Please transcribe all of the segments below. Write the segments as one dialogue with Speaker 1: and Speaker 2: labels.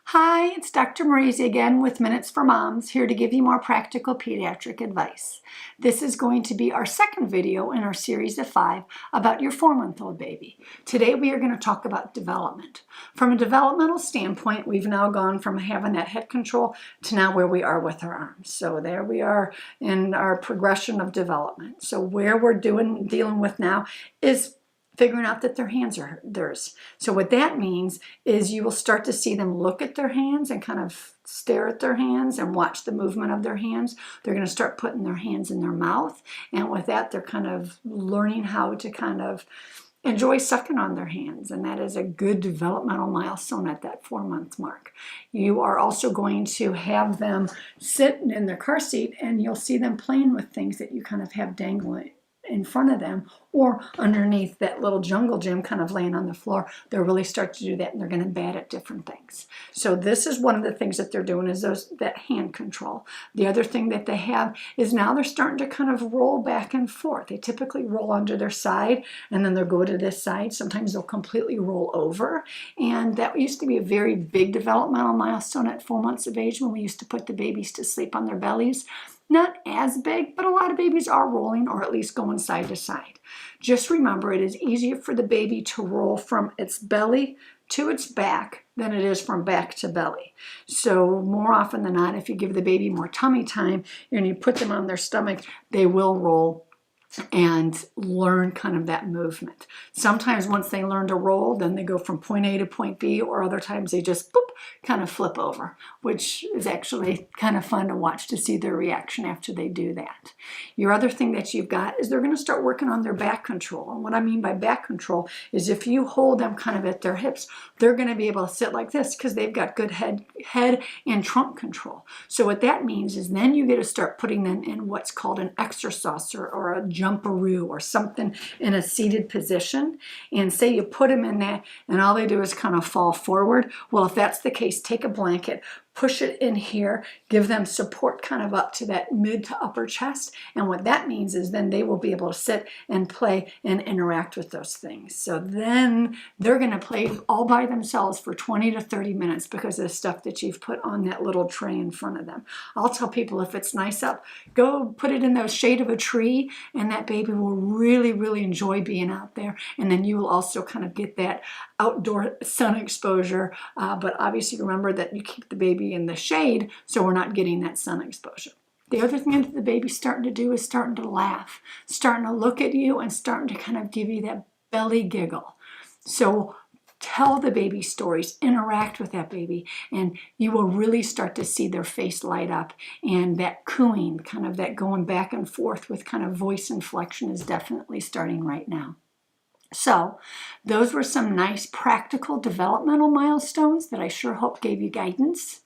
Speaker 1: Hi, it's Dr. Marisi again with Minutes for Moms, here to give you more practical pediatric advice. This is going to be our second video in our series of 5 about your 4-month-old baby. Today we are going to talk about development. From a developmental standpoint, we've now gone from having that head control to now where we are with our arms. So there we are in our progression of development. So where we're dealing with now is figuring out that their hands are theirs. So what that means is you will start to see them look at their hands and kind of stare at their hands and watch the movement of their hands. They're going to start putting their hands in their mouth, and with that they're kind of learning how to kind of enjoy sucking on their hands, and that is a good developmental milestone at that 4-month mark. You are also going to have them sit in their car seat, and you'll see them playing with things that you kind of have dangling in front of them or underneath that little jungle gym kind of laying on the floor. They'll really start to do that, and they're going to bat at different things. So this is one of the things that they're doing, is that hand control. The other thing that they have is now they're starting to kind of roll back and forth. They typically roll onto their side, and then they'll go to this side. Sometimes they'll completely roll over, and that used to be a very big developmental milestone at 4 months of age when we used to put the babies to sleep on their bellies. Not as big, but a lot of babies are rolling, or at least going side to side. Just remember, it is easier for the baby to roll from its belly to its back than it is from back to belly. So more often than not, if you give the baby more tummy time and you put them on their stomach, they will roll and learn kind of that movement. Sometimes once they learn to roll, then they go from point A to point B, or other times they just boop, kind of flip over, which is actually kind of fun to watch to see their reaction after they do that. Your other thing that you've got is they're going to start working on their back control. And what I mean by back control is if you hold them kind of at their hips, they're going to be able to sit like this because they've got good head and trunk control. So what that means is then you get to start putting them in what's called an exercise or a jumperoo or something in a seated position. And say you put them in that and all they do is kind of fall forward. Well, if that's the case, take a blanket, push it in here, give them support kind of up to that mid to upper chest. And what that means is then they will be able to sit and play and interact with those things. So then they're going to play all by themselves for 20 to 30 minutes because of the stuff that you've put on that little tray in front of them. I'll tell people, if it's nice up, go put it in the shade of a tree, and that baby will really, really enjoy being out there. And then you will also kind of get that outdoor sun exposure. But obviously remember that you keep the baby in the shade so we're not getting that sun exposure. The other thing that the baby's starting to do is starting to laugh, starting to look at you, and starting to kind of give you that belly giggle. So tell the baby stories, interact with that baby, and you will really start to see their face light up, and that cooing, kind of that going back and forth with kind of voice inflection, is definitely starting right now. So those were some nice practical developmental milestones that I sure hope gave you guidance.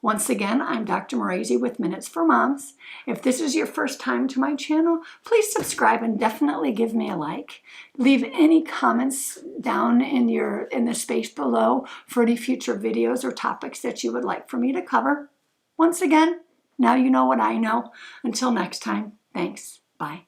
Speaker 1: Once again, I'm Dr. Marisi with Minutes for Moms. If this is your first time to my channel, please subscribe and definitely give me a like. Leave any comments down in the space below for any future videos or topics that you would like for me to cover. Once again, now you know what I know. Until next time, thanks. Bye.